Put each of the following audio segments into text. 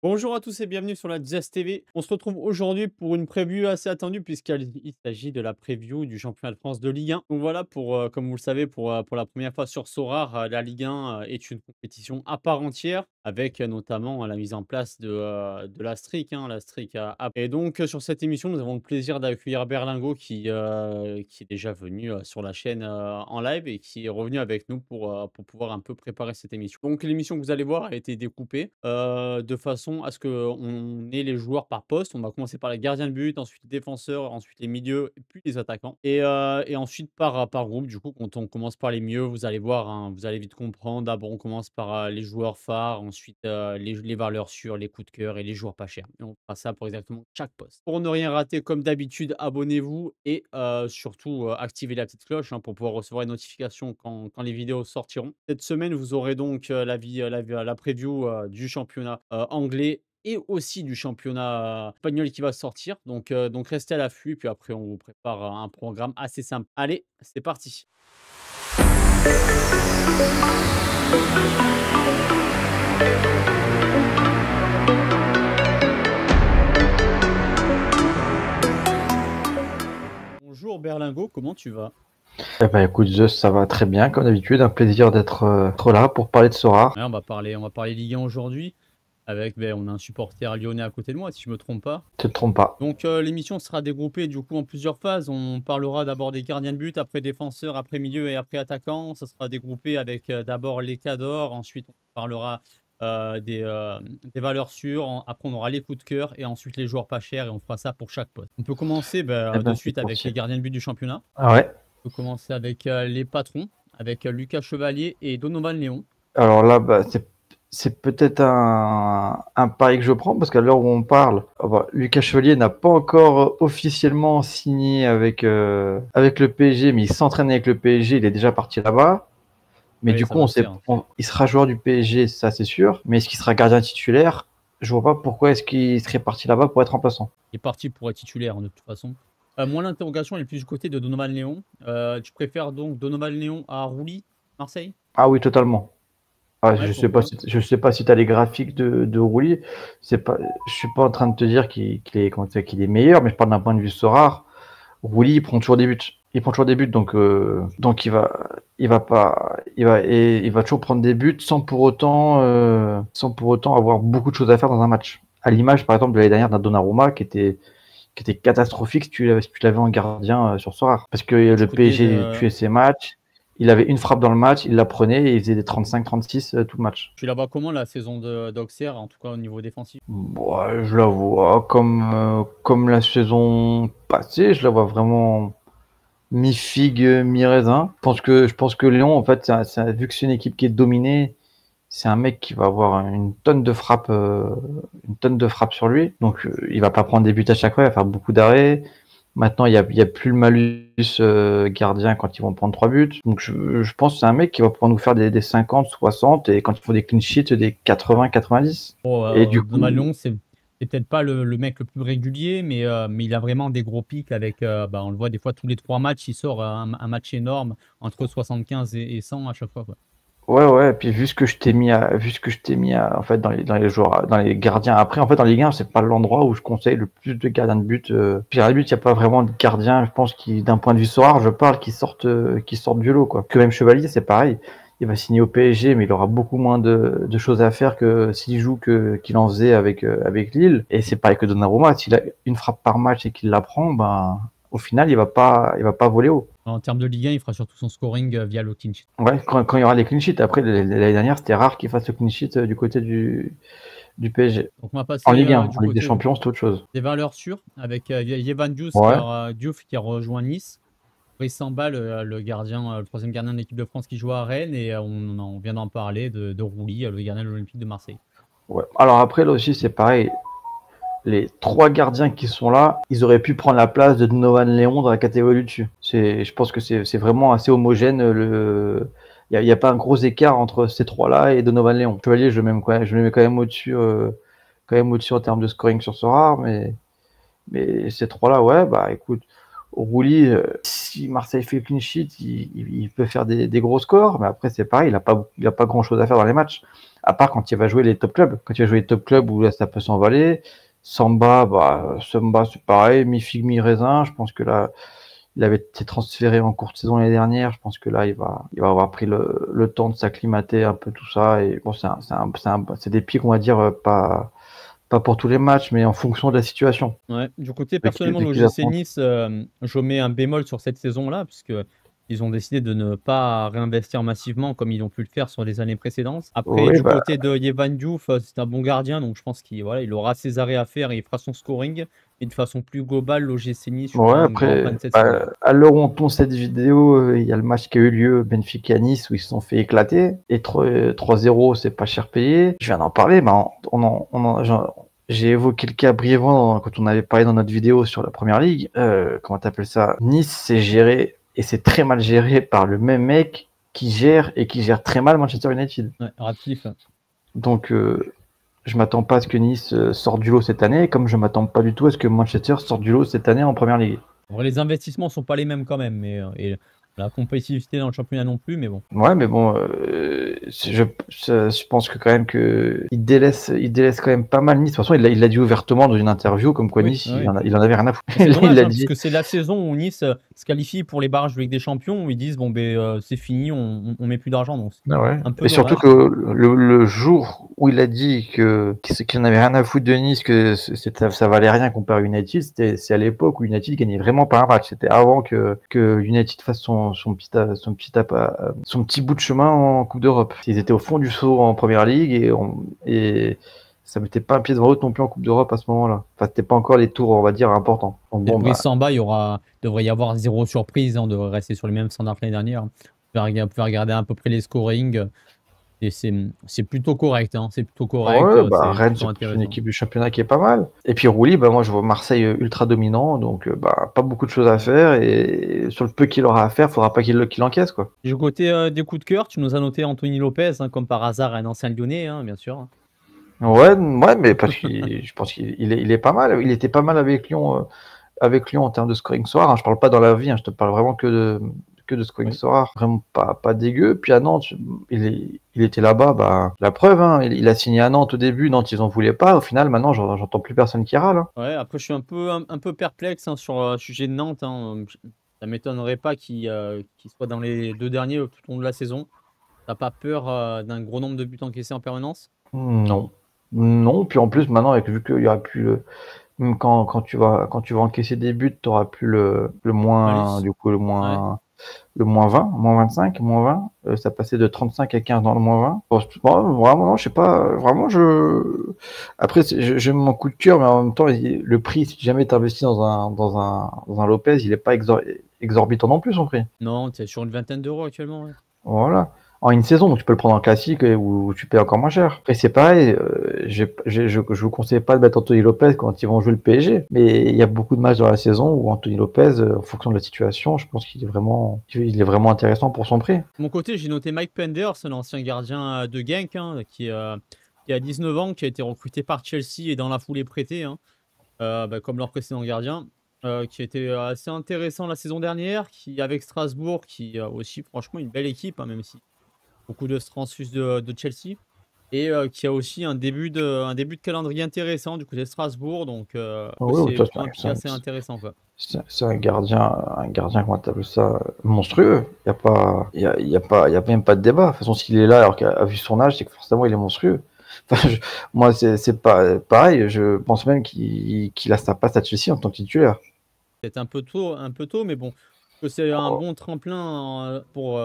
Bonjour à tous et bienvenue sur la Diaz TV. On se retrouve aujourd'hui pour une preview assez attendue puisqu'il s'agit de la preview du championnat de France de Ligue 1. Donc voilà, comme vous le savez, pour la première fois sur Sorare, la Ligue 1 est une compétition à part entière avec notamment la mise en place de la streak, hein, la streak A. Et donc sur cette émission, nous avons le plaisir d'accueillir Berlingo qui est déjà venu sur la chaîne en live et qui est revenu avec nous pour pouvoir un peu préparer cette émission. Donc l'émission que vous allez voir a été découpée de façon à ce qu'on ait les joueurs par poste. On va commencer par les gardiens de but, ensuite les défenseurs, ensuite les milieux, et puis les attaquants. Et ensuite par groupe. Du coup, quand on commence par les milieux, vous allez voir, hein, vous allez vite comprendre. D'abord, on commence par les joueurs phares, ensuite les valeurs sûres, les coups de cœur et les joueurs pas chers. Et on fera ça pour exactement chaque poste. Pour ne rien rater, comme d'habitude, abonnez-vous et surtout activez la petite cloche, hein, pour pouvoir recevoir les notifications quand les vidéos sortiront. Cette semaine, vous aurez donc la preview du championnat anglais et aussi du championnat espagnol qui va sortir. Donc restez à l'affût, puis après on vous prépare un programme assez simple. Allez, c'est parti. Bonjour Berlingo, comment tu vas? Eh ben, écoute, Zeus, ça va très bien, comme d'habitude. Un plaisir d'être là pour parler de Sora. Ouais, on va parler Ligue 1 aujourd'hui avec, on a un supporter lyonnais à côté de moi, si je me trompe pas. Tu te trompes pas. Donc l'émission sera dégroupée du coup en plusieurs phases. On parlera d'abord des gardiens de but, après défenseurs, après milieu et après attaquants. Ça sera dégroupé avec d'abord les cadors, ensuite on parlera des valeurs sûres, après on aura les coups de cœur et ensuite les joueurs pas chers et on fera ça pour chaque poste. On peut commencer Eh de ben, c'est suite avec parti. les gardiens de but du championnat. Ah ouais. On peut commencer avec les patrons, avec Lucas Chevalier et Donovan Léon. Alors là, bah, c'est peut-être un pari que je prends, parce qu'à l'heure où on parle, Lucas Chevalier n'a pas encore officiellement signé avec le PSG, mais il s'entraîne avec le PSG, il est déjà parti là-bas. Mais Oui, du ça coup, va se faire. il sera joueur du PSG, ça c'est sûr. Mais est-ce qu'il sera gardien titulaire? Je vois pas pourquoi est-ce qu'il serait parti là-bas pour être remplaçant. Il est parti pour être titulaire, hein, de toute façon. Moi, l'interrogation elle est plus du côté de Donovan Léon. Tu préfères donc Donovan Léon à Rouly, Marseille? Ah oui, totalement. Ah, Ouais, si pourquoi? je sais pas si tu as les graphiques de Roulier. C'est pas, je suis pas en train de te dire qu'il est, comment dire, qu'il est meilleur, mais je parle d'un point de vue Sorare. Roulier, il prend toujours des buts. Il prend toujours des buts, donc il va toujours prendre des buts sans pour autant avoir beaucoup de choses à faire dans un match. À l'image, par exemple, de l'année dernière d'un Donnarumma qui était catastrophique si tu l'avais en gardien sur Sorare. Parce que Et du le côté PSG de tuait ses matchs. Il avait une frappe dans le match, il la prenait et il faisait des 35-36 tout le match. tu la vois comment la saison d'Auxerre, en tout cas au niveau défensif? Ouais, je la vois comme la saison passée, je la vois vraiment mi-figue, mi-raisin. Je pense que Lyon, en fait, vu que c'est une équipe qui est dominée, c'est un mec qui va avoir une tonne de frappe sur lui. Donc, il va pas prendre des buts à chaque fois, il va faire beaucoup d'arrêts. Maintenant, il y a plus le malus gardien quand ils vont prendre 3 buts. Donc, je pense que c'est un mec qui va pouvoir nous faire des 50, 60 et quand il faut des clean sheets, des 80, 90. Bon, Et du Donovan coup, Léon, c'est peut-être pas le mec le plus régulier, mais il a vraiment des gros pics avec, on le voit des fois tous les 3 matchs, il sort un match énorme entre 75 et 100 à chaque fois, quoi. ouais, ouais, et puis vu ce que je t'ai mis en fait, dans les joueurs, dans les gardiens. Après, en fait, en Ligue 1, c'est pas l'endroit où je conseille le plus de gardiens de but. Puis à la but, il n'y a pas vraiment de gardiens, je pense, d'un point de vue Sorare, je parle, qui sortent du lot, quoi. Que même Chevalier, c'est pareil. Il va signer au PSG, mais il aura beaucoup moins de choses à faire que s'il joue qu'il en faisait avec Lille. Et c'est pareil que Donnarumma. S'il a une frappe par match et qu'il la prend, ben, au final, il va pas voler haut. En termes de Ligue 1, il fera surtout son scoring via le clean sheet. Ouais, quand il y aura les clean sheets. Après, l'année dernière, c'était rare qu'il fasse le clean sheet du côté du PSG. Donc on va En passer Ligue 1, du en Ligue des côté Champions, c'est autre chose. des valeurs sûres avec Yevan Ouais, Diouf qui a rejoint Nice. Brice Samba, le gardien, le troisième gardien de l'équipe de France qui joue à Rennes. Et on vient d'en parler de Rouly, le gardien de l'Olympique de Marseille. ouais. Alors après, là aussi, c'est pareil. Les 3 gardiens qui sont là, ils auraient pu prendre la place de Donovan Léon dans la catégorie du dessus. Je pense que c'est vraiment assez homogène. Il y a pas un gros écart entre ces 3-là et Donovan Léon. Chevalier, je le mets quand même au-dessus en termes de scoring sur ce rare, mais ces 3-là, ouais, bah écoute, Rouli, si Marseille fait clean sheet, il peut faire des gros scores, mais après c'est pareil, il a pas grand chose à faire dans les matchs, à part quand il va jouer les top clubs. Quand il va jouer les top clubs où là ça peut s'envoler. Samba c'est pareil, mi-figue, mi-raisin. Je pense que là, il avait été transféré en courte saison l'année dernière. Je pense que là, il va avoir pris le temps de s'acclimater un peu tout ça. Et bon, c'est des pics, on va dire, pas pour tous les matchs, mais en fonction de la situation. Ouais, du côté, personnellement, Dès qu'il l'OGC affronte. Nice, je mets un bémol sur cette saison-là, puisque ils ont décidé de ne pas réinvestir massivement comme ils ont pu le faire sur les années précédentes. Après, Oui, du bah, côté de Yehvan Diouf, c'est un bon gardien, donc je pense qu'il voilà, il aura ses arrêts à faire et il fera son scoring. Et de façon plus globale, l'OGC Nice, je suis ouais, pas un grand après, fan de cette saison. à l'heure où on tourne cette vidéo, il y a le match qui a eu lieu, Benfica-Nice, où ils se sont fait éclater. Et 3-0, c'est pas cher payé. Je viens d'en parler, mais j'ai évoqué le cas brièvement quand on avait parlé dans notre vidéo sur la première ligue. Comment t'appelles ça? Nice, c'est géré, et c'est très mal géré par le même mec qui gère et qui gère très mal Manchester United. Ouais, Ratcliffe. Donc, je m'attends pas à ce que Nice sorte du lot cette année, comme je m'attends pas du tout à ce que Manchester sorte du lot cette année en première ligue. Bon, les investissements sont pas les mêmes quand même, mais et la compétitivité dans le championnat non plus, mais bon. Ouais, mais bon, je pense que quand même que il délaisse quand même pas mal Nice. De toute façon, il l'a dit ouvertement dans une interview, comme quoi Oui, Nice, oui. il en avait rien à foutre. C'est Il dommage, l'a hein, parce dit. que c'est la saison où Nice se qualifie pour les barrages de Ligue des Champions, où ils disent bon ben c'est fini, on met plus d'argent, donc c'est Ah ouais. un peu Et surtout dommage. que le jour où il a dit qu'il n'avait rien à foutre de Nice, que ça valait rien comparé à United, c'est à l'époque où United gagnait vraiment pas un match. C'était avant que United fasse son petit bout de chemin en Coupe d'Europe. Ils étaient au fond du seau en Première Ligue et ça mettait pas un pied devant l'autre non plus en Coupe d'Europe à ce moment-là. Enfin, c'était pas encore les tours, on va dire, importants. Donc Et bon, Brice bah, Samba, devrait y avoir zéro surprise, hein, on devrait rester sur les mêmes standards que l'année dernière. Vous pouvez regarder à peu près les scorings, et c'est plutôt correct, hein, c'est plutôt correct, ouais, bah, c'est Rennes, plutôt c'est plus une intéressant. équipe du championnat qui est pas mal. Et puis Rouli, bah, moi, je vois Marseille ultra dominant, donc bah, pas beaucoup de choses à faire. Et sur le peu qu'il aura à faire, faudra pas qu'il encaisse, quoi. Du côté des coups de cœur, tu nous as noté Anthony Lopez, hein, comme par hasard, un ancien Lyonnais, hein, bien sûr. Ouais, ouais, mais parce que je pense il est pas mal. Il était pas mal avec Lyon en termes de scoring soir. Hein. Je parle pas dans la vie, hein, je te parle vraiment que de scoring Oui. soir. Vraiment pas dégueu. Puis à Nantes, il était là-bas, bah, la preuve, hein, il a signé à Nantes au début. Nantes, ils en voulaient pas. Au final, maintenant, j'entends plus personne qui râle. Hein. Ouais, après je suis un peu perplexe, hein, sur le sujet de Nantes, hein. Ça m'étonnerait pas qu'il soit dans les 2 derniers tout au long de la saison. T'as pas peur d'un gros nombre de buts encaissés en permanence? Non. Non, puis en plus, maintenant, vu qu'il y aura plus même quand tu vas encaisser des buts, tu auras plus le moins, Malice? du coup, Ouais. le -20, -25, -20, ça passait de 35 à 15 dans le -20. Bon, vraiment, non, je sais pas, vraiment, après, j'aime mon coup de cœur, mais en même temps, le prix, si jamais tu investis dans un Lopez, il est pas exorbitant non plus, son prix. Non, tu es sur une vingtaine d'euros actuellement, ouais. Voilà. En une saison, donc tu peux le prendre en classique où tu payes encore moins cher. Et c'est pareil, je vous conseille pas de mettre Anthony Lopez quand ils vont jouer le PSG, mais il y a beaucoup de matchs dans la saison où Anthony Lopez, en fonction de la situation, je pense il est vraiment intéressant pour son prix. De mon côté, j'ai noté Mike Penders, un ancien gardien de Genk, hein, qui a 19 ans, qui a été recruté par Chelsea et dans la foulée prêté, hein, bah, comme leur précédent gardien, qui a été assez intéressant la saison dernière, qui avec Strasbourg, qui a aussi franchement une belle équipe, hein, même si beaucoup de transfus de Chelsea, et qui a aussi un début de calendrier intéressant du côté de Strasbourg, donc Oui, c'est ça, plutôt un pic assez intéressant, quoi. c'est un gardien, comment t'appelles ça, monstrueux. Il y a même pas de débat. De toute façon, s'il est là alors qu'à vu son âge, c'est que forcément il est monstrueux. Enfin, moi, c'est pas pareil. Je pense même qu'il a sa place à Chelsea en tant que titulaire. Peut-être un peu tôt, mais bon, que c'est un bon tremplin, pour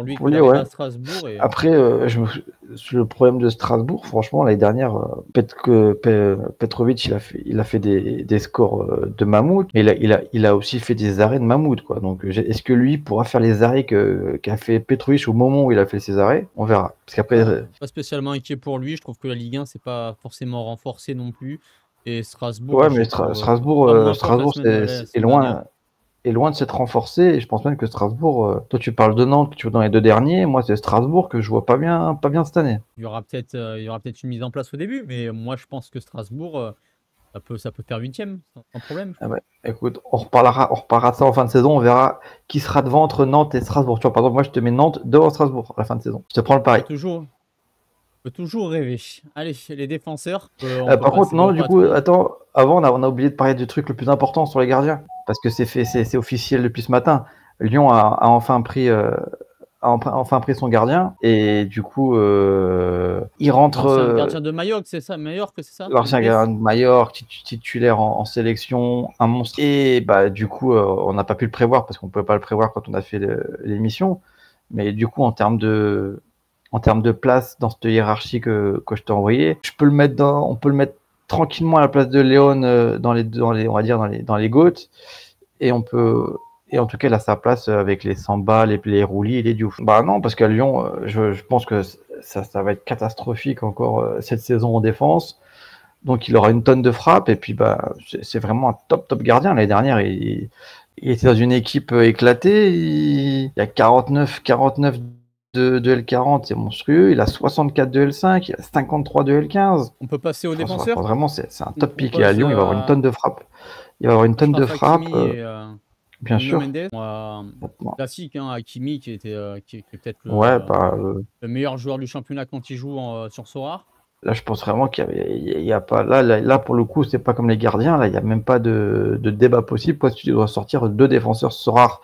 lui Pour que lui, d'arriver ouais. à Strasbourg et Après, le problème de Strasbourg, franchement, l'année dernière, Petrovic, il a fait des scores de mammouth, mais il a aussi fait des arrêts de mammouth, quoi. Donc, est-ce que lui pourra faire les arrêts qu'a fait Petrovic au moment où il a fait ses arrêts? On verra. Parce qu'après, pas spécialement inquiet pour lui. Je trouve que la Ligue 1, c'est pas forcément renforcé non plus, et Strasbourg, ouais, je mais les trouve, Strasbourg, pas moins forts que Strasbourg, la est saison dernière. loin de s'être renforcé. Et je pense même que Strasbourg, toi, tu parles de Nantes, que tu vois dans les deux derniers. Moi, c'est Strasbourg que je vois pas bien cette année. Il y aura peut-être une mise en place au début, mais moi, je pense que Strasbourg, Ça peut faire 8e, sans problème, je Ah pense. ouais. Écoute, on reparlera de ça en fin de saison. On verra qui sera devant entre Nantes et Strasbourg. Tu vois, par exemple, moi, je te mets Nantes devant Strasbourg à la fin de saison. Je te prends le On pari. peut toujours, on peut toujours rêver. Allez, les défenseurs, on peut Par contre, passer au non, du coup, patron. attends, avant, on a oublié de parler du truc le plus important sur les gardiens. Parce que c'est officiel depuis ce matin. Lyon a enfin pris son gardien. Et du coup, il rentre. L'ancien gardien de Majorque, c'est ça? Majorque, c'est ça? L'ancien Mendes? gardien de Mallorca, titulaire en sélection, un monstre. Et bah, du coup, on n'a pas pu le prévoir parce qu'on ne pouvait pas le prévoir quand on a fait l'émission. Mais du coup, en termes de place dans cette hiérarchie que je t'ai envoyé, on peut le mettre tranquillement à la place de Léon on va dire dans les GOAT. Et on peut, et en tout cas, il a sa place avec les Samba, les Roulis et les Diouf. Bah non, parce qu'à Lyon, je pense que ça va être catastrophique encore cette saison en défense. Donc il aura une tonne de frappe et puis bah c'est vraiment un top gardien. L'année dernière, il était dans une équipe éclatée. Il y a 49 de L40, c'est monstrueux. Il a 64 de L5, il a 53 de L15. On peut passer aux Enfin, défenseurs? vraiment, c'est un On top pick. Et à propose, Lyon, il va avoir une tonne de frappe. Il va avoir une tonne de Achraf frappe, Hakimi et bien Nuno sûr. Mendes. Classique, hein, Hakimi qui est peut-être Ouais, bah, le meilleur joueur du championnat quand il joue sur Sorare. là, je pense vraiment qu'il y a pas. Là, pour le coup, c'est pas comme les gardiens. Là, il n'y a même pas de débat possible. Parce que tu dois sortir deux défenseurs rares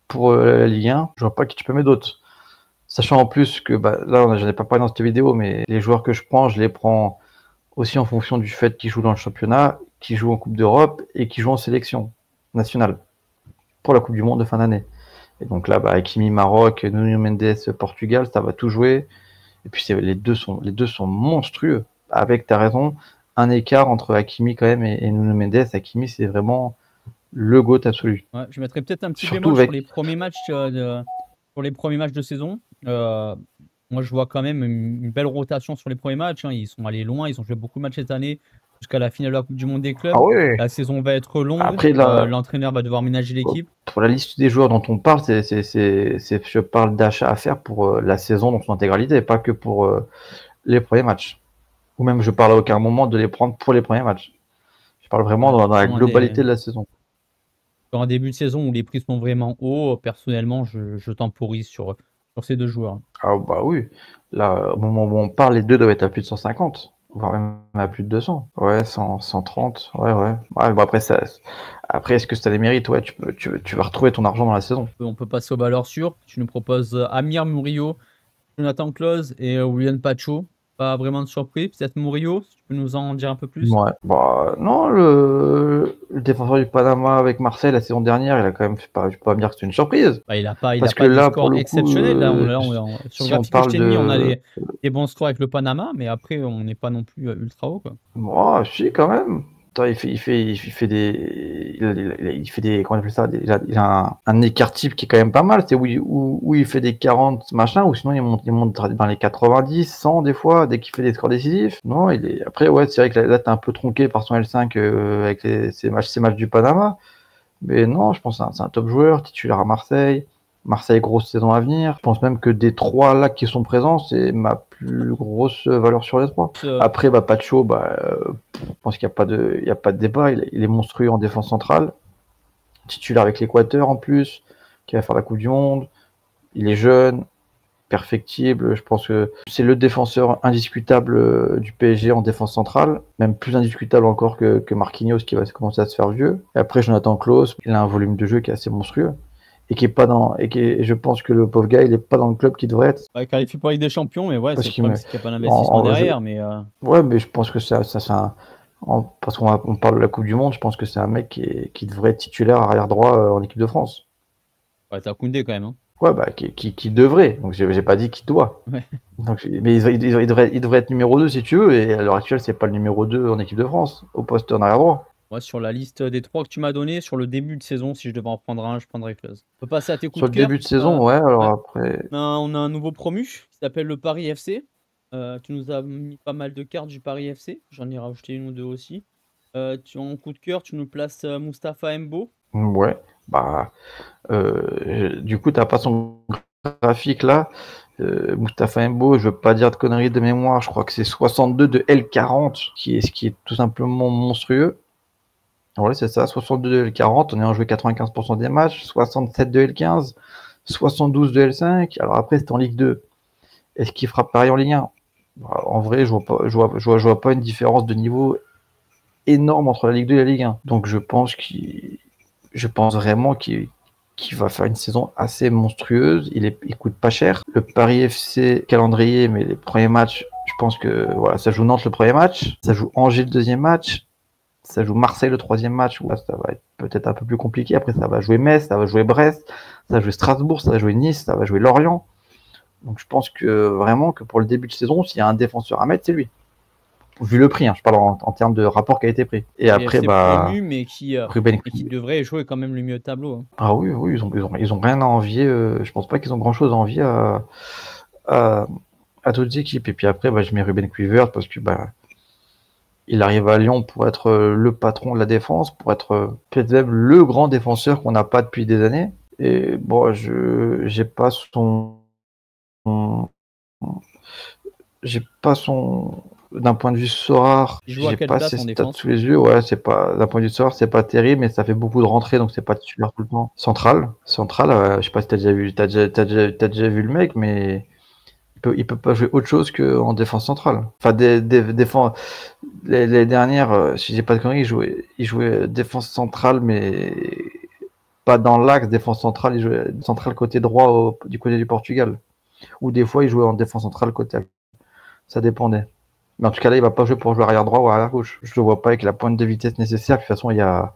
pour la Ligue 1. Je vois pas qui tu peux mettre d'autres. Sachant en plus que bah, là, j'en ai pas parlé dans cette vidéo, mais les joueurs que je prends, je les prends aussi en fonction du fait qu'ils jouent dans le championnat, qu'ils jouent en Coupe d'Europe et qu'ils jouent en sélection nationale pour la Coupe du Monde de fin d'année. Et donc là, bah, Hakimi Maroc, Nuno Mendes Portugal, ça va tout jouer. Et puis les deux sont monstrueux. Avec, t'as raison, un écart entre Hakimi quand même et Nuno Mendes. Hakimi, c'est vraiment le GOAT absolu. Ouais, je mettrais peut-être un petit Surtout bémol sur avec. les premiers matchs de saison. Moi, je vois quand même une belle rotation sur les premiers matchs, hein. Ils sont allés loin, ils ont joué beaucoup de matchs cette année jusqu'à la finale de la Coupe du Monde des Ah clubs. ouais. La saison va être longue. Après, là, L'entraîneur va devoir ménager l'équipe. pour la liste des joueurs dont on parle, je parle d'achat à faire pour la saison dans son intégralité, pas que pour les premiers matchs. Ou même, je parle à aucun moment de les prendre pour les premiers matchs. Je parle vraiment dans la globalité de la saison. Sur un début de saison où les prix sont vraiment hauts, personnellement, je temporise sur ces deux joueurs. Ah bah oui. Là, au moment où on parle, les deux doivent être à plus de 150, voire même à plus de 200. Ouais, 100, 130. Ouais. Ouais, bon, après, est-ce que ça les mérite? Ouais, tu vas retrouver ton argent dans la saison. On peut passer aux valeurs sûres. Tu nous proposes Amir Murillo, Jonathan Klose et William Pacho. Pas vraiment de surprise. Peut-être Murillo, si tu peux nous en dire un peu plus? Ouais. Bah non, le défenseur du Panama avec Marseille la saison dernière, il a quand même fait pas, je peux pas me dire que c'est une surprise. Bah, il a pas Parce que des là, pour scores le coup, exceptionnels. Là, sur le si on graphique que je parle t'ai mis, on a de. des bons scores avec le Panama, mais après, on n'est pas non plus ultra haut, quoi. Moi, si, quand même. Attends, il fait des, comment on appelle ça, il a un écart type qui est quand même pas mal. C'est où il fait des 40 machin, ou sinon il monte dans les 90, 100 des fois, dès qu'il fait des scores décisifs. Non, après, ouais, c'est vrai que là, t'es un peu tronqué par son L5 avec ces matchs du Panama. Mais non, je pense que c'est un top joueur, titulaire à Marseille. Marseille, grosse saison à venir. Je pense même que des trois là qui sont présents, c'est ma plus grosse valeur sur les trois. Après, bah, Pacho, je pense qu'il n'y a pas de débat. Il est monstrueux en défense centrale. Titulaire avec l'Équateur en plus, qui va faire la Coupe du Monde. Il est jeune, perfectible. Je pense que c'est le défenseur indiscutable du PSG en défense centrale. Même plus indiscutable encore que Marquinhos qui va commencer à se faire vieux. Et après, Jonathan Klaus, il a un volume de jeu qui est assez monstrueux. Et je pense que le pauvre gars, il est pas dans le club qui devrait être. Qualifié pour la Ligue des Champions, mais ouais, Parce c'est le qu'il problème, me- c'est qu'il n'y a pas d'investissement derrière. Mais Ouais, mais je pense que parce qu'on parle de la Coupe du Monde, je pense que c'est un mec qui devrait être titulaire arrière droit en équipe de France. ouais, t'as Koundé quand même, hein. Ouais, bah, qui devrait. Donc, j'ai pas dit qui doit. Ouais. Donc, mais il devrait être numéro 2 si tu veux. Et à l'heure actuelle, c'est pas le numéro 2 en équipe de France, au poste en arrière droit. Moi, sur la liste des trois que tu m'as donné, sur le début de saison, si je devais en prendre un, je prendrais Klose. On peut passer à tes coups Sur de le cœur. début de saison, ouais, alors après. On a un nouveau promu qui s'appelle le Paris FC. Tu nous as mis pas mal de cartes du Paris FC. J'en ai rajouté une ou deux aussi. En coup de cœur, tu nous places Mustapha Mbo. Ouais, bah. Du coup, t'as pas son graphique là. Mustapha Mbo, je veux pas dire de conneries de mémoire, je crois que c'est 62 de L40, ce qui est tout simplement monstrueux. Ouais, c'est ça, 62 de L40, on est en joué 95% des matchs, 67 de L15, 72 de L5, alors après c'est en Ligue 2. Est-ce qu'il fera pareil en Ligue 1? En vrai, je vois pas une différence de niveau énorme entre la Ligue 2 et la Ligue 1. Donc je pense vraiment qu'il va faire une saison assez monstrueuse. Il coûte pas cher. Le Paris FC calendrier, mais les premiers matchs, je pense que voilà, ça joue Nantes le premier match, ça joue Angers le deuxième match, ça joue Marseille le troisième match. Ouais, ça va être peut-être un peu plus compliqué. Après, ça va jouer Metz, ça va jouer Brest, ça va jouer Strasbourg, ça va jouer Nice, ça va jouer Lorient. Donc je pense que vraiment que pour le début de saison, s'il y a un défenseur à mettre, c'est lui. Vu le prix, hein, je parle en termes de rapport qualité-prix. Et après, promu, mais Ruben qui devrait jouer quand même le mieux au tableau. Hein. Ah oui, oui, ils ont rien à envier. Je pense pas qu'ils ont grand-chose à envier à d'autres équipes. Et puis après, je mets Ruben Quivers parce que il arrive à Lyon pour être le patron de la défense, pour être peut-être même le grand défenseur qu'on n'a pas depuis des années. Et bon, j'ai pas son d'un point de vue Sorare, j'ai pas ses stats sous les yeux. Ouais, c'est pas d'un point de vue Sorare, c'est pas terrible, mais ça fait beaucoup de rentrées, donc c'est pas titulaire tout le temps. Central, je sais pas si t'as déjà vu le mec, mais il peut pas jouer autre chose qu'en défense centrale. Enfin, les dernières, si j'ai pas de conneries, il jouait défense centrale, mais pas dans l'axe défense centrale. Il jouait centrale côté droit du côté du Portugal. Ou des fois, il jouait en défense centrale côté. Ça dépendait. Mais en tout cas, là, il va pas jouer pour jouer arrière droit ou arrière gauche. Je le vois pas avec la pointe de vitesse nécessaire. De toute façon, il y a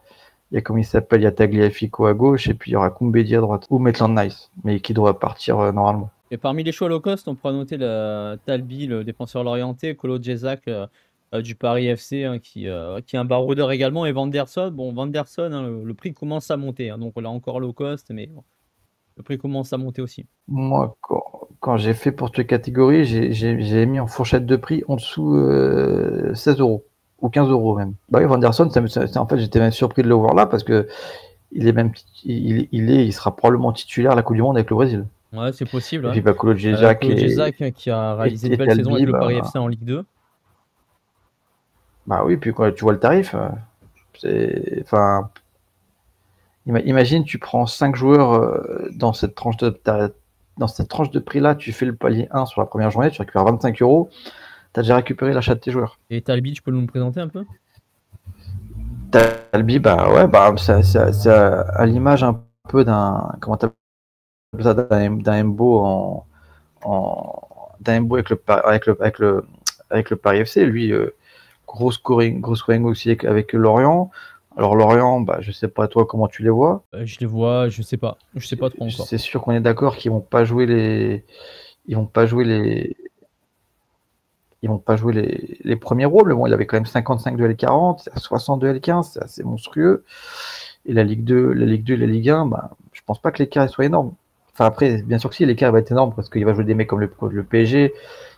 comme il s'appelle, il y a Tagliafico à gauche et puis il y aura Koumbedi à droite. Ou Maitland Nice, mais qui doit partir normalement. Et parmi les choix low cost, on pourra noter Talbi, le défenseur l'orienté, Kolo Djezak du Paris FC, hein, qui est un baroudeur également, et Vanderson. Bon, Vanderson, hein, le prix commence à monter. Hein, donc, on l'a encore low cost, mais bon, le prix commence à monter aussi. Moi, quand j'ai fait pour cette catégorie, j'ai mis en fourchette de prix en dessous 16 euros ou 15 euros même. Bah oui, Vanderson, en fait, j'étais même surpris de le voir là parce que il sera probablement titulaire à la Coupe du Monde avec le Brésil. Ouais, c'est possible. Et puis Kolo Djezak qui a réalisé une belle saison avec le Paris FC en Ligue 2. Bah oui, puis quand tu vois le tarif, enfin, imagine, tu prends 5 joueurs dans cette tranche de prix-là, tu fais le palier 1 sur la première journée, tu récupères 25 euros, tu as déjà récupéré l'achat de tes joueurs. Et Talbi, tu peux nous le présenter un peu? Talbi, c'est à l'image un peu d'un, comment t'appelles ça, d'un Mbo d'un Mbo avec le Paris FC. Lui, gros scoring aussi avec Lorient. Alors Lorient, je sais pas toi comment tu les vois. Je les vois, je sais pas trop encore. C'est sûr qu'on est d'accord qu'ils vont pas jouer les premiers rôles. Mais bon, il avait quand même 55 de L40, 60 de L15, c'est assez monstrueux. Et la Ligue 2 et la Ligue 1, je pense pas que l'écart soit énorme. Enfin après, bien sûr que si, l'écart va être énorme parce qu'il va jouer des mecs comme le PSG,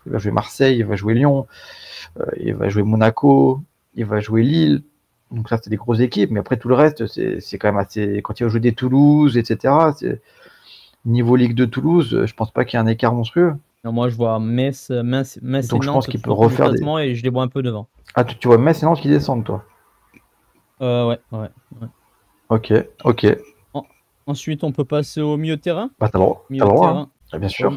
il va jouer Marseille, il va jouer Lyon, il va jouer Monaco, il va jouer Lille. Donc ça, c'est des grosses équipes, mais après tout le reste, c'est quand même assez. Quand il va jouer des Toulouse, etc. Niveau Ligue 2 Toulouse, je pense pas qu'il y ait un écart monstrueux. Non, moi je vois Metz et donc je Nantes, pense qu'il peut refaire et je les vois un peu devant. Ah, tu vois Metz et Nantes qui descendent, toi? Ouais. Ok. Ensuite, on peut passer au milieu de terrain. T'as le droit, hein. Bien sûr.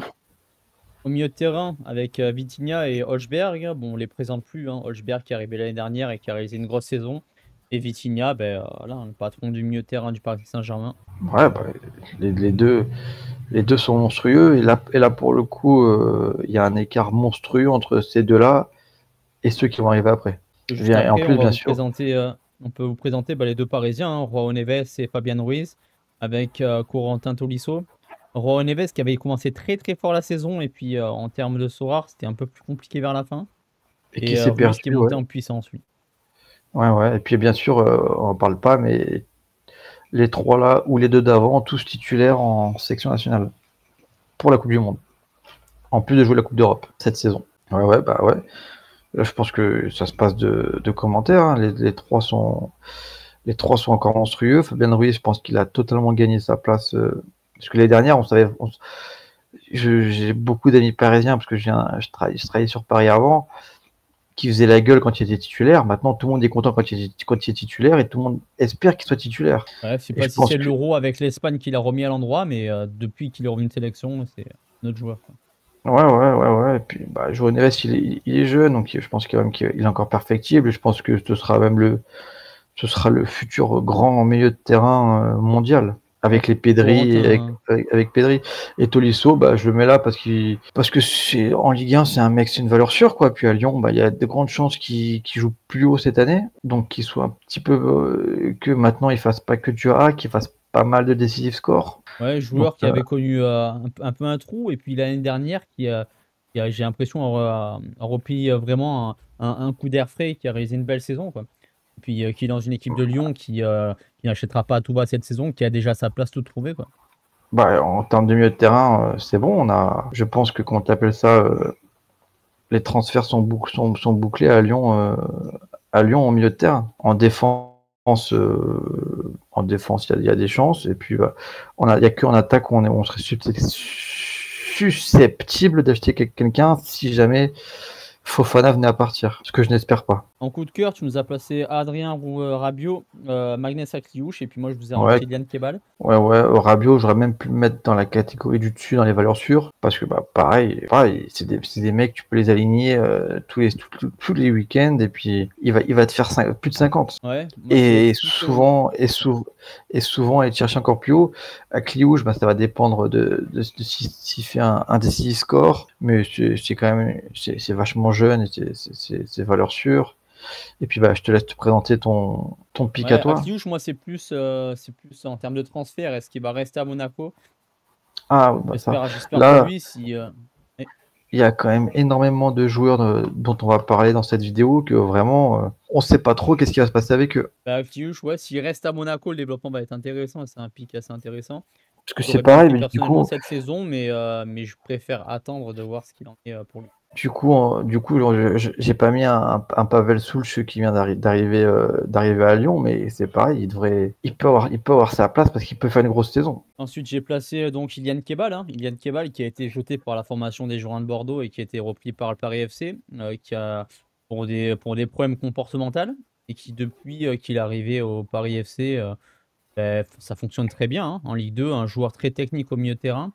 Au milieu de terrain, avec Vitinha et Holzberg. Bon, on les présente plus. Hein. Holzberg qui est arrivé l'année dernière et qui a réalisé une grosse saison. Et Vitinha, le patron du milieu de terrain du Paris Saint-Germain. Ouais, les deux sont monstrueux. Et là pour le coup, il y a un écart monstrueux entre ces deux-là et ceux qui vont arriver après. En plus, bien sûr. On peut vous présenter les deux Parisiens, hein, João Neves et Fabian Ruiz, avec Corentin Tolisso. João Neves qui avait commencé très très fort la saison, et puis en termes de Sorare, c'était un peu plus compliqué vers la fin. Et qui s'est perdu, qui est monté en puissance, lui. Ouais. Et puis bien sûr, on n'en parle pas, mais les trois là, ou les deux d'avant, tous titulaires en sélection nationale pour la Coupe du Monde. En plus de jouer la Coupe d'Europe cette saison. Ouais. Là, je pense que ça se passe de commentaires. Hein. Les trois sont encore monstrueux. Fabien Ruiz, je pense qu'il a totalement gagné sa place. Parce que les dernières, on savait. j'ai beaucoup d'amis parisiens parce que je travaillais sur Paris avant, qui faisait la gueule quand il était titulaire. Maintenant, tout le monde est content quand il est titulaire et tout le monde espère qu'il soit titulaire. Ouais, je sais Et pas je si pense c'est que l'Euro avec l'Espagne qui l'a remis à l'endroit, mais depuis qu'il est revenu de sélection, c'est notre joueur, quoi. ouais. Et puis, bah, João Neves, il est jeune, donc je pense quand même qu'il est encore perfectible. Et je pense que ce sera le futur grand milieu de terrain mondial. Ouais. Avec les Pedri, Corentin, avec Pedri et Tolisso, bah, je le mets là parce que c'est en Ligue 1, c'est un mec, c'est une valeur sûre, quoi. Puis à Lyon, bah, il y a de grandes chances qu'il joue plus haut cette année, donc qu'il soit un petit peu que maintenant il fasse pas que du A, qu'il fasse pas mal de décisifs scores. ouais, Donc joueur qui avait connu un peu un trou, et puis l'année dernière, j'ai l'impression, a repris vraiment un coup d'air frais, qui a réalisé une belle saison, quoi. Et puis qui est dans une équipe de Lyon qui n'achètera pas à tout va cette saison, qui a déjà sa place toute trouvée, quoi. bah, en termes de milieu de terrain, c'est bon. Je pense que comment t'appelles ça, les transferts sont bouclés à Lyon en milieu de terrain. En défense, il y a des chances. Et puis, il y a qu'en attaque où on serait susceptible d'acheter quelqu'un si jamais Fofana venait à partir. Ce que je n'espère pas. En coup de cœur, tu nous as placé Adrien Rabiot, Magnès Akliouche, et puis moi je vous ai Ouais, rajouté Liane Kebal. Rabiot, j'aurais même pu le mettre dans la catégorie du dessus, dans les valeurs sûres, parce que bah pareil, c'est des mecs, tu peux les aligner tous les week-ends, et puis il va te faire plus de 50. Ouais, moi c'est Et plus souvent, aller te chercher encore plus haut. À Cliouche, bah, ça va dépendre de s'il fait un décisif score, mais c'est quand même c'est vachement jeune, et c'est valeur sûre. Et puis bah, je te laisse te présenter ton pic à ouais, toi. Akliouche, moi c'est plus en termes de transfert. Est-ce qu'il va rester à Monaco? Ah, bah ça. J'espère pour Là, lui si. il y a quand même énormément de joueurs dont on va parler dans cette vidéo que vraiment, on sait pas trop qu'est-ce qui va se passer avec eux. Bah, Akliouche, ouais, s'il reste à Monaco, le développement va être intéressant. C'est un pic assez intéressant. Parce que c'est J'aurais bien pareil, pris mais du personnellement coup, cette saison, mais je préfère attendre de voir ce qu'il en est pour lui. genre, j'ai pas mis un Pavel Souch qui vient d'arriver à Lyon, mais c'est pareil, il peut avoir sa place parce qu'il peut faire une grosse saison. Ensuite, j'ai placé donc Ilian Kebal, Ilian Kebal qui a été jeté par la formation des Girondins de Bordeaux et qui a été repris par le Paris FC, qui a pour des problèmes comportementaux, et qui depuis qu'il est arrivé au Paris FC, ça fonctionne très bien, hein, en Ligue 2, un joueur très technique au milieu de terrain,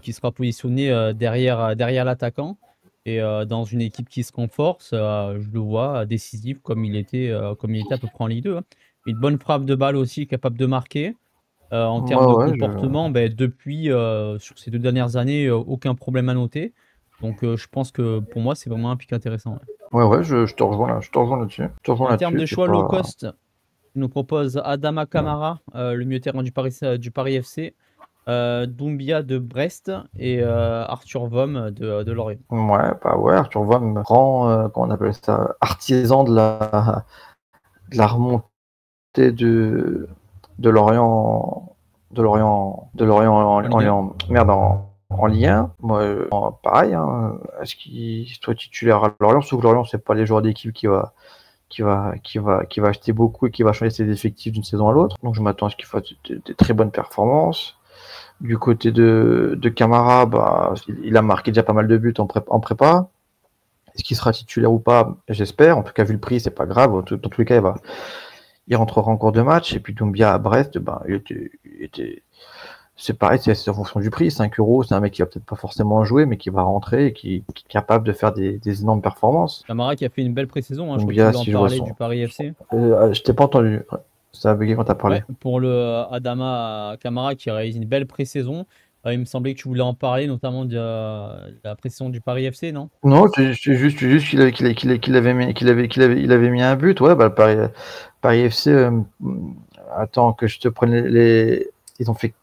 qui sera positionné derrière l'attaquant, et dans une équipe qui se renforce, je le vois décisif comme il était à peu près en Ligue 2, hein. Une bonne frappe de balle aussi, capable de marquer. En termes de comportement, depuis, sur ces 2 dernières années, aucun problème à noter. Donc je pense que pour moi, c'est vraiment un pic intéressant, ouais. Je te rejoins là, je te rejoins là-dessus. Je te rejoins En termes là-dessus, de c'est choix low pas. cost, il nous propose Adama Camara, le milieu de terrain du Paris FC, Doumbia de Brest, et Arthur Vorm de Lorient. Ouais, Arthur Vom, grand, comment on appelle ça, artisan de la remontée de Lorient, merde, en Ligue 1. Moi, pareil, hein, est-ce qu'il soit titulaire à Lorient? Sauf que Lorient, c'est pas les joueurs d'équipe qui va acheter beaucoup et qui va changer ses effectifs d'une saison à l'autre. Donc je m'attends à ce qu'il fasse des très bonnes performances. Du côté de Camara, bah, il a marqué déjà pas mal de buts en prépa. Est-ce qu'il sera titulaire ou pas? J'espère. En tout cas, vu le prix, c'est pas grave. Dans tous les cas, il rentrera en cours de match. Et puis Doumbia à Brest, ben, c'est pareil, c'est en fonction du prix. 5 euros, c'est un mec qui va peut-être pas forcément jouer, mais qui va rentrer et qui est capable de faire des énormes performances. Camara qui a fait une belle pré-saison, hein, je crois que tu Doumbia, voulais en si je vois parler son. du Paris FC. Je t'ai pas entendu. Ça a bugué quand t'as parlé. Ouais, pour le Adama Camara qui réalise une belle pré-saison. Il me semblait que tu voulais en parler, notamment de la pré-saison du Paris FC, non? Non, c'est juste qu'il avait mis un but. Ouais, bah, Paris FC, attends que je te prenne ils ont fait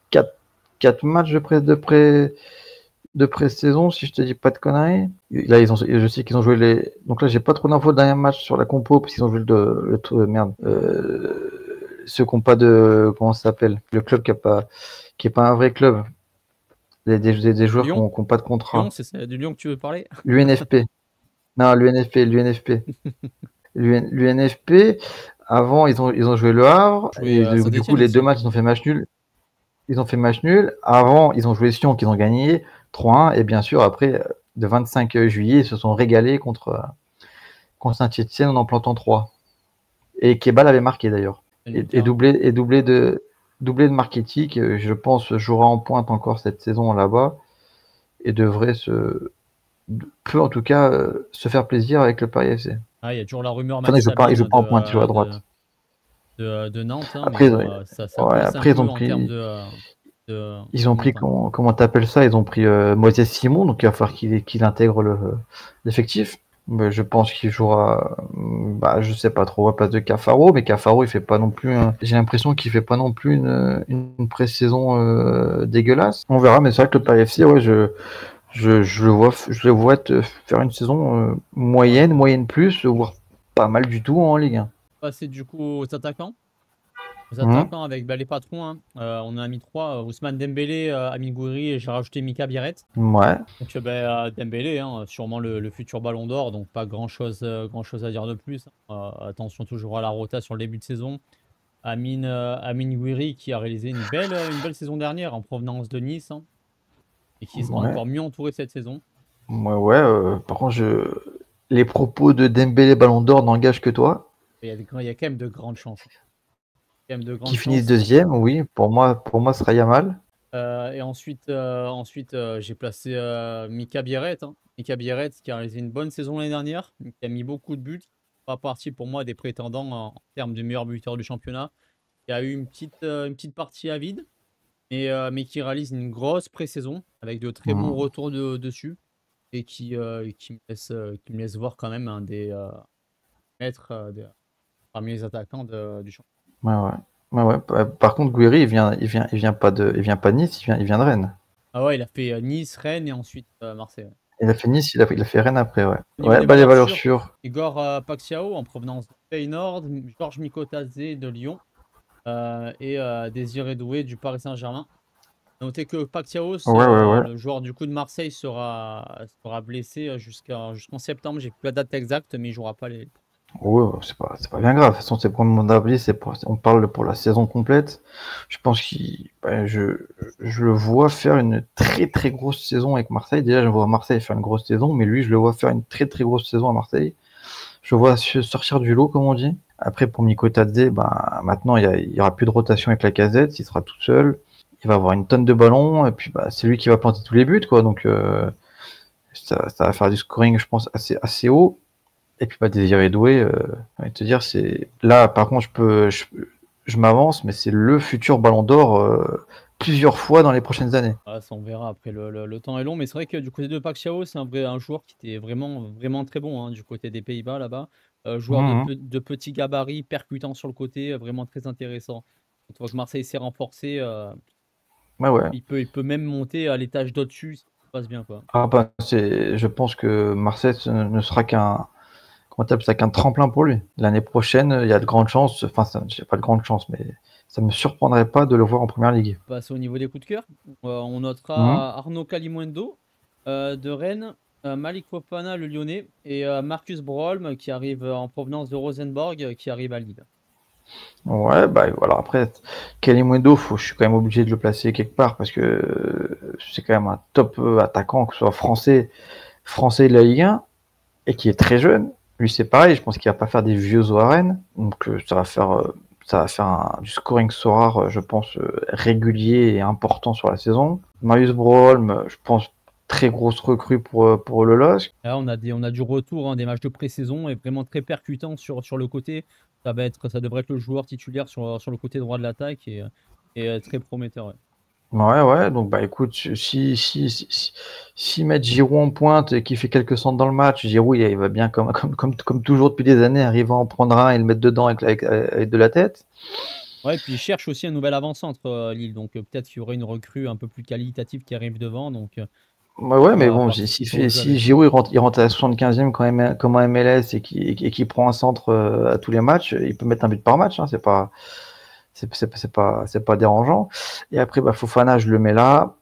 4 matchs de pré-saison, si je te dis pas de conneries. Là, je sais qu'ils ont joué donc là, j'ai pas trop d'infos de dernier match sur la compo, parce qu'ils ont joué merde. Ceux qui n'ont pas de, comment ça s'appelle? Le club qui est pas un vrai club. Des joueurs qui Lyon? n'ont pas de contrat. Lyon, c'est du Lyon que tu veux parler? L'UNFP. Non, L'UNFP, avant, ils ont joué Le Havre, Joué et à du coup, Saint-Étienne les deux aussi. matchs, ils ont fait match nul. Ils ont fait match nul. Avant, ils ont joué Sion, qu'ils ont gagné. 3-1. Et bien sûr, après, le 25 juillet, ils se sont régalés contre Saint-Etienne en plantant 3. Et Kebal avait marqué d'ailleurs. Et doublé de Marchetti, qui, je pense, jouera en pointe encore cette saison là-bas et peut en tout cas se faire plaisir avec le Paris FC. Ah, il y a toujours la rumeur Enfin, Max il joue Sabine pas en pointe, il joue à droite. de Nantes, hein, mais Après, bon, ça coince un après peu en termes ils de ont pris, montant. comment t'appelles ça? Ils ont pris Moïse Simon, donc il va falloir qu'il intègre l'effectif. Mais je pense qu'il jouera, je sais pas trop, à place de Cafaro, mais Cafaro, il fait pas non plus, j'ai l'impression qu'il fait pas non plus une pré-saison dégueulasse. On verra, mais c'est vrai que le Paris FC, ouais, je le vois faire une saison Ouais. moyenne plus, voire pas mal du tout en Ligue 1. Passer du coup aux attaquants. Aux Mhm. attaquants avec les patrons, hein. On en a mis 3, Ousmane Dembélé, Amine Gouiri et j'ai rajouté Mika Biarret. Ouais. Donc Dembélé, hein, sûrement le futur Ballon d'Or, donc pas grand-chose à dire de plus, hein. Attention toujours à la rota sur le début de saison. Amine Gouiri qui a réalisé une belle saison dernière en provenance de Nice, hein, et qui sera Ouais. encore mieux entouré cette saison. Ouais. Par contre, les propos de Dembélé Ballon d'Or n'engagent que toi. Et il y a quand même de grandes chances, hein. Quand même de Qui grandes finissent chances. deuxième, oui. Pour moi, ce sera Yamal. Et ensuite, j'ai placé Mika Biarret, hein. Mika Biarret qui a réalisé une bonne saison l'année dernière, qui a mis beaucoup de buts, pas partie pour moi des prétendants en termes de meilleur buteur du championnat. Il y a eu une petite partie à vide, mais qui réalise une grosse pré-saison avec de très bons Hmm. retours dessus et qui me laisse voir quand même un des maîtres parmi les attaquants du championnat. Ouais, ouais. Par contre, Guiri, il vient pas de Nice, il vient de Rennes. Ah ouais, il a fait Nice, Rennes et ensuite Marseille, ouais. Il a fait Nice, il a fait Rennes après, ouais. Au niveau Ouais, des les valeurs valeurs sûres, sûres. Igor Paxiao en provenance de Feyenoord, Georges Mikotadze de Lyon et Désiré Doué du Paris Saint-Germain. Notez que Paxiao, Ouais. le joueur du coup de Marseille, sera blessé jusqu'en septembre. J'ai plus la date exacte, mais il jouera pas les. Ouais, c'est pas bien grave. De toute façon, c'est pour le monde d'abri, on parle pour la saison complète. Je pense je le vois faire une très très grosse saison avec Marseille. Déjà, je vois Marseille faire une grosse saison, mais lui, je le vois faire une très très grosse saison à Marseille. Je le vois sortir du lot, comme on dit. Après, pour Miko Tadze, maintenant, il y aura plus de rotation avec la casette, il sera tout seul. Il va avoir une tonne de ballons, et puis, c'est lui qui va planter tous les buts, quoi. Donc, ça va faire du scoring, je pense, assez haut. Et puis, Désiré Doué, je vais te dire, c'est là, par contre, je m'avance, mais c'est le futur Ballon d'Or plusieurs fois dans les prochaines années. Ah, ça, on verra après, le temps est long, mais c'est vrai que du côté de Paxiao, c'est un joueur qui était vraiment très bon, hein, du côté des Pays-Bas là-bas. Joueur Mhm. de petit gabarit, percutant sur le côté, vraiment très intéressant. Une fois que Marseille s'est renforcé, Ouais. il peut même monter à l'étage d'au-dessus si ça se passe bien, quoi. Je pense que Marseille ne sera comment t'appelles ça, qu'un tremplin pour lui. L'année prochaine, il y a de grandes chances, enfin, j'ai pas de grandes chances, mais ça me surprendrait pas de le voir en première ligue. Passer au niveau des coups de cœur. On Mhm. notera Arnaud Calimundo de Rennes, Malik Fofana, le Lyonnais, et Marcus Broholm qui arrive en provenance de Rosenborg, qui arrive à Lille. Ouais, voilà. Après, Kalimundo, je suis quand même obligé de le placer quelque part parce que c'est quand même un top attaquant, que ce soit français de la Ligue 1, et qui est très jeune. Lui, c'est pareil. Je pense qu'il va pas faire des vieux os à Rennes. Donc, ça va faire du scoring Sorare, je pense, régulier et important sur la saison. Marius Broholm, je pense, très grosse recrue pour le LOSC. Là, on a du retour, hein, des matchs de pré-saison et vraiment très percutant sur le côté. Ça devrait être le joueur titulaire sur le côté droit de l'attaque et très prometteur, ouais. Ouais. Donc, écoute, si mettre Giroud en pointe et qu'il fait quelques centres dans le match, Giroud, il va bien, comme toujours depuis des années, arriver à en prendre un et le mettre dedans avec de la tête. Ouais, et puis il cherche aussi un nouvel avant-centre, Lille. Donc peut-être qu'il y aurait une recrue un peu plus qualitative qui arrive devant. Donc Ouais, mais à bon, voir si avec. Giroud il rentre à la 75e comme un MLS et qui prend un centre à tous les matchs, il peut mettre un but par match, hein, c'est pas dérangeant. Et après, Fofana, je le mets là,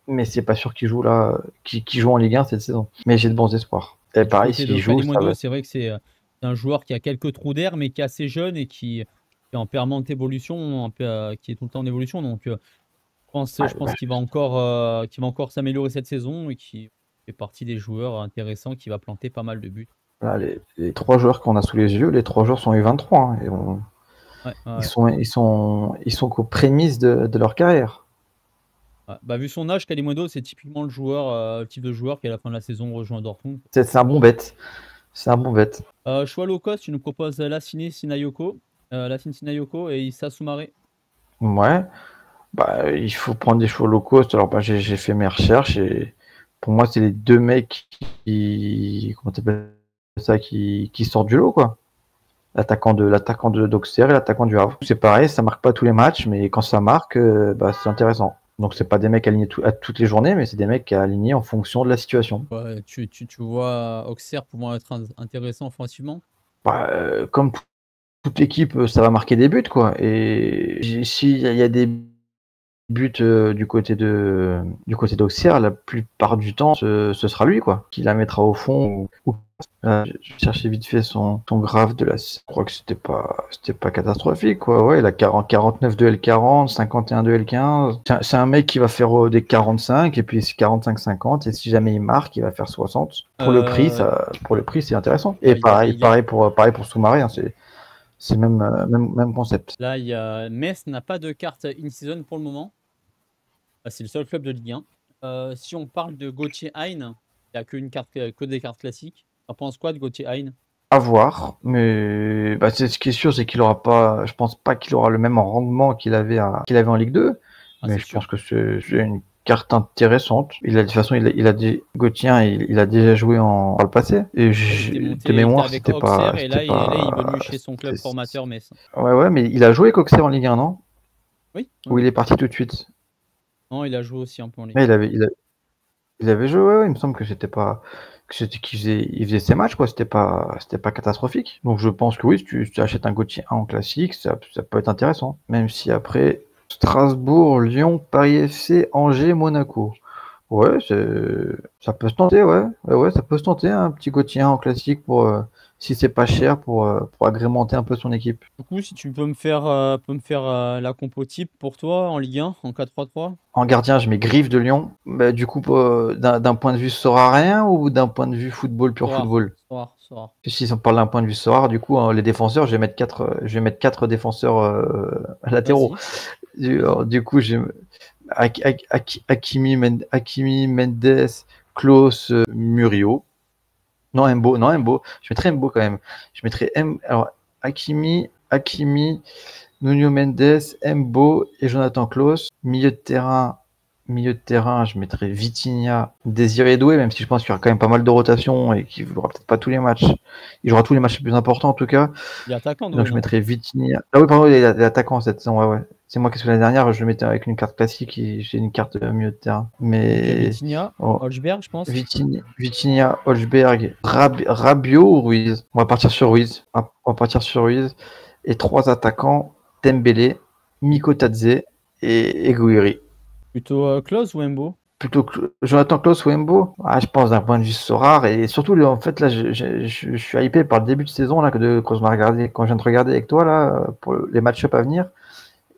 mais c'est pas sûr qu'il joue là, qu'il joue en Ligue 1 cette saison. Mais j'ai de bons espoirs. Et Du pareil, côté de s'il joue, ça va. Kalimundo, c'est vrai que c'est un joueur qui a quelques trous d'air, mais qui est assez jeune et qui est en permanente évolution, qui est tout le temps en évolution. Donc je Ouais, Je pense qu'il va encore s'améliorer cette saison et qui fait partie des joueurs intéressants qui va planter pas mal de buts. là, les 3 joueurs qu'on a sous les yeux, les 3 joueurs sont U23, hein, et Ouais, ils ouais. sont qu'aux prémices de leur carrière. Ouais. Bah, vu son âge, Kalimundo, c'est typiquement le type de joueur qui à la fin de la saison rejoint Dortmund. C'est un bon bête. C'est un bon bête. Choix low cost, tu nous proposes Lassine Sinayoko, et Issa Soumaré. Ouais. Bah, il faut prendre des chevaux low cost. Alors, bah, j'ai fait mes recherches et pour moi, c'est les 2 mecs comment t'appelles ça, qui sortent du lot, quoi. L'attaquant d'Auxerre et l'attaquant du Havre. C'est pareil, ça marque pas tous les matchs, mais quand ça marque, bah, c'est intéressant. Donc, c'est pas des mecs alignés à toutes les journées, mais c'est des mecs alignés en fonction de la situation. Ouais, tu vois Auxerre pouvant être intéressant offensivement. Bah, comme toute équipe, ça va marquer des buts, quoi. Et s'il y a des buts du côté d'Auxerre, la plupart du temps, ce sera lui, quoi, qui la mettra au fond. Je cherchais vite fait son graphe de la. Je crois que c'était pas catastrophique, quoi. Ouais, il a 49 de L40, 51 de L15. C'est un mec qui va faire des 45 et puis 45-50 et si jamais il marque, il va faire 60. Pour le prix, c'est intéressant. Et pareil pour Soumaré, hein, c'est même concept. Là, Metz n'a pas de carte in-season pour le moment. C'est le seul club de Ligue 1. Si on parle de Gauthier Hein, il n'y a que des cartes classiques. T'en penses quoi de Gauthier Hein? À voir, mais bah, ce qui est sûr, c'est qu'il aura pas. Je pense pas qu'il aura le même rendement qu'il avait en Ligue 2, Ah, mais c'est je sûr. pense que c'est une carte intéressante. De toute façon, Gauthier, il a déjà joué par le passé. Et de mémoire, avec c'était pas. Auxerre et là, il est venu chez son club formateur Metz. Ouais, mais il a joué avec Auxerre en Ligue 1, non? Oui. Ou il est parti tout de suite? Non, il a joué aussi un peu en Ligue 1. Mais il avait joué, ouais, il me semble que c'était pas. Il faisait ses matchs, quoi. C'était pas catastrophique. Donc je pense que oui, si tu achètes un Gauthier 1 en classique, ça peut être intéressant. Même si après, Strasbourg, Lyon, Paris FC, Angers, Monaco. Ouais, ça peut se tenter, ouais. Ouais, ça peut se tenter, un petit Gauthier 1 en classique si c'est pas cher, pour agrémenter un peu son équipe. Du coup, si tu peux me faire, la compo type pour toi en Ligue 1, en 4-3-3. En gardien, je mets Griffe de Lyon. Bah, du coup, d'un point de vue sorarien ou d'un point de vue football, pur football? Soir. Si on parle d'un point de vue Sorare, du coup, hein, les défenseurs, je vais mettre quatre défenseurs latéraux. Du coup, j'ai Hakimi, Mendes, Klose, Murillo. Non, Mbo. Je mettrais Mbo quand même. Je mettrais alors Hakimi, Nuno Mendes, Mbo et Jonathan Klose. Milieu de terrain, je mettrais Vitinha, Désiré Doué, même si je pense qu'il y aura quand même pas mal de rotation et qu'il ne jouera peut-être pas tous les matchs. Il jouera tous les matchs les plus importants en tout cas. Il est attaquant, donc je mettrais Vitinha. Ah oui, pardon, il est attaquant cette saison, ouais. C'est moi qui suis l'année dernière, je le mettais avec une carte classique et j'ai une carte milieu de terrain. Mais Vitinha, Holzberg, je pense. Vitinha, Holzberg, Rabiot ou Ruiz. On va partir sur Ruiz. Et 3 attaquants, Dembélé, Mikotadze et Gouiri. Plutôt Klose ou Mbo? Plutôt Jonathan Klaus ou Mbo. Je pense d'un point de vue Sorare. Et surtout, en fait, là, je suis hypé par le début de saison là, quand je viens de regarder avec toi là, pour les match-up à venir.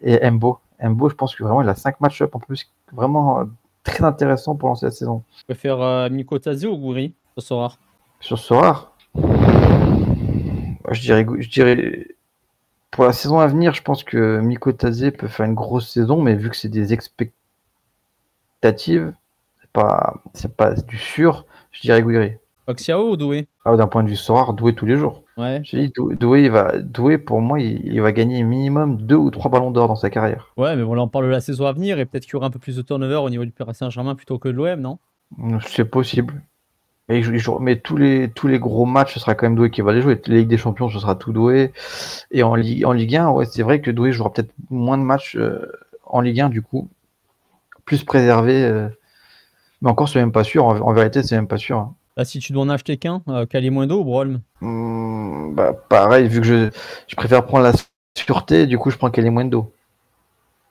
Et Mbo, je pense que vraiment, il a 5 match-up en plus. Vraiment très intéressant pour lancer la saison. Tu préfères Mikotadze ou Gouiri sur Sorare? Sur Sorare, je dirais pour la saison à venir, je pense que Mikotadze peut faire une grosse saison, mais vu que c'est des expectatives, c'est pas du sûr, je dirais Gouiri. Xiao ou Doué? D'un point de vue Sorare, Doué tous les jours. Ouais. Je dis, Doué, pour moi, il va gagner minimum 2 ou 3 ballons d'or dans sa carrière. Ouais, mais bon, là, on parle de la saison à venir et peut-être qu'il y aura un peu plus de turnover au niveau du Paris Saint-Germain plutôt que de l'OM, non? C'est possible. Mais tous les gros matchs, ce sera quand même Doué qui va les jouer. Les Ligues des Champions, ce sera tout Doué. Et en Ligue 1, ouais, c'est vrai que Doué jouera peut-être moins de matchs en Ligue 1, du coup. Plus préservé. Mais encore, c'est même pas sûr. En vérité, c'est même pas sûr. Hein. Là, si tu dois en acheter qu'un, Kalimundo ou Brolm? Pareil, vu que je préfère prendre la sûreté, du coup, je prends Kalimundo.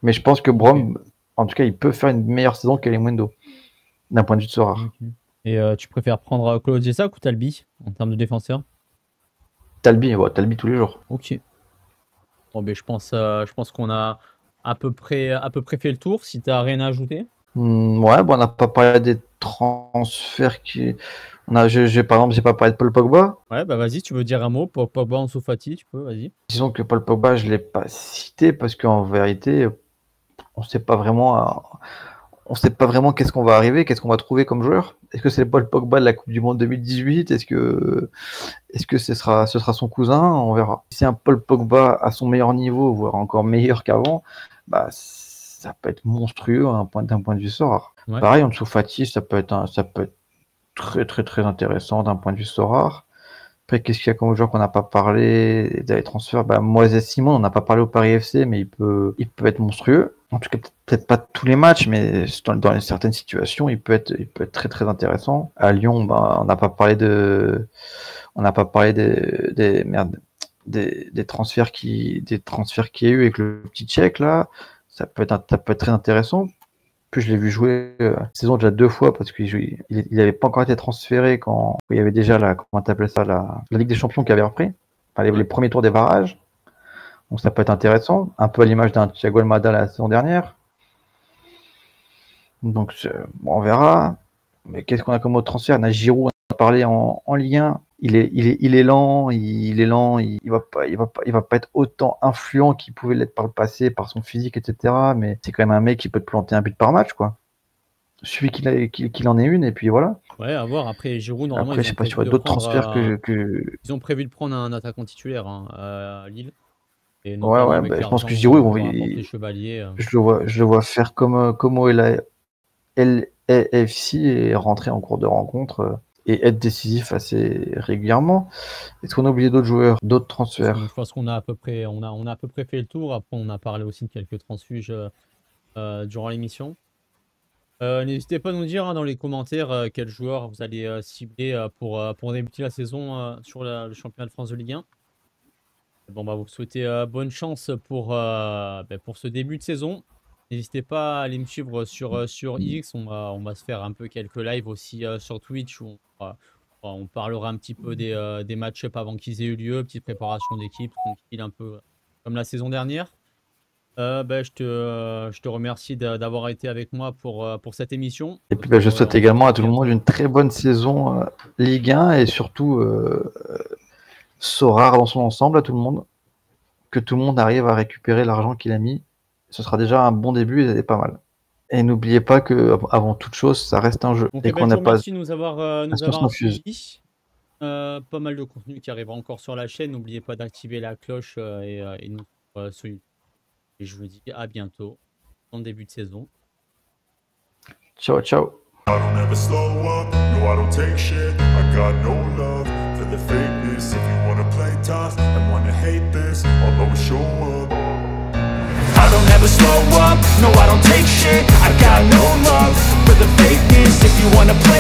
Mais je pense que Brom, en tout cas, il peut faire une meilleure saison que Kalimundo, d'un point de vue de Sorare. Okay. Et tu préfères prendre Claude Jessac ou Talbi en termes de défenseur? Talbi tous les jours. Ok. Bon, ben, je pense qu'on a à peu près fait le tour, si tu n'as rien à ajouter. Ouais, bon, on n'a pas parlé des transferts qui. Par exemple, j'ai pas parlé de Paul Pogba. Ouais, bah vas-y, tu veux dire un mot pour Pogba, Ansu Fati, tu peux, vas-y. Disons que Paul Pogba, je l'ai pas cité parce qu'en vérité, on sait pas vraiment. On sait pas vraiment qu'est-ce qu'on va arriver, qu'est-ce qu'on va trouver comme joueur. Est-ce que c'est le Paul Pogba de la Coupe du Monde 2018? Est-ce que ce sera son cousin? On verra. Si c'est un Paul Pogba à son meilleur niveau, voire encore meilleur qu'avant, bah ça peut être monstrueux d'un point de vue Sorare. Ouais. Pareil, Ansu Fati, ça peut être très très très intéressant d'un point de vue Sorare. Après, qu'est-ce qu'il y a comme joueur qu'on n'a pas parlé des transferts? Moïse Simon, on n'a pas parlé au Paris FC, mais il peut être monstrueux. En tout cas, peut-être pas tous les matchs, mais dans certaines situations, il peut être très très intéressant. À Lyon, on n'a pas parlé des transferts qu'il y a eu avec le petit Tchèque là. Ça peut être très intéressant. Puis je l'ai vu jouer saison déjà 2 fois parce qu'il n'avait pas encore été transféré quand il y avait déjà comment t'appelais ça, la Ligue des Champions qui avait repris, enfin, les premiers tours des barrages. Donc ça peut être intéressant, un peu à l'image d'un Thiago Almada la saison dernière. Donc on verra. Mais qu'est-ce qu'on a comme autre transfert? On a Giroud, on a parlé en Ligue 1. Il est lent, il va pas être autant influent qu'il pouvait l'être par le passé, par son physique, etc. Mais c'est quand même un mec qui peut te planter un but par match, quoi. Suffit qu'il en ait une, et puis voilà. Ouais, à voir. Après, Giroud, normalement, après, je sais pas si tu vois d'autres transferts Ils ont prévu de prendre un attaquant titulaire à Lille. Et ouais, je pense que Giroud, les Chevaliers. Je le vois faire comme au LAFC et rentrer en cours de rencontre. Et être décisif assez régulièrement. Est-ce qu'on a oublié d'autres joueurs, d'autres transferts? Je pense qu'on a à peu près fait le tour. Après, on a parlé aussi de quelques transfuges durant l'émission. N'hésitez pas à nous dire dans les commentaires quels joueurs vous allez cibler pour débuter la saison sur le championnat de France de Ligue 1. Bon, bah, vous souhaitez bonne chance pour ce début de saison. N'hésitez pas à aller me suivre sur X. On va se faire un peu quelques lives aussi sur Twitch où on parlera un petit peu des match-up avant qu'ils aient eu lieu, petite préparation d'équipe, tranquille, un peu comme la saison dernière. Je te remercie d'avoir été avec moi pour cette émission. Et puis je souhaite également à tout le monde une très bonne saison Ligue 1 et surtout Sorare dans son ensemble, à tout le monde. Que tout le monde arrive à récupérer l'argent qu'il a mis. Ce sera déjà un bon début et pas mal. Et n'oubliez pas que avant toute chose, ça reste un jeu. Donc, et qu'on n'a pas. Merci de nous avoir suivis. Pas mal de contenu qui arrivera encore sur la chaîne. N'oubliez pas d'activer la cloche et nous sur YouTube. Et je vous dis à bientôt en début de saison. Ciao, ciao. I don't ever slow up, no I don't take shit. I got no love for the fakeness. If you wanna play tough and wanna hate this, I'll always show up. I don't ever slow up, no I don't take shit. I got no love for the fakeness. If you wanna play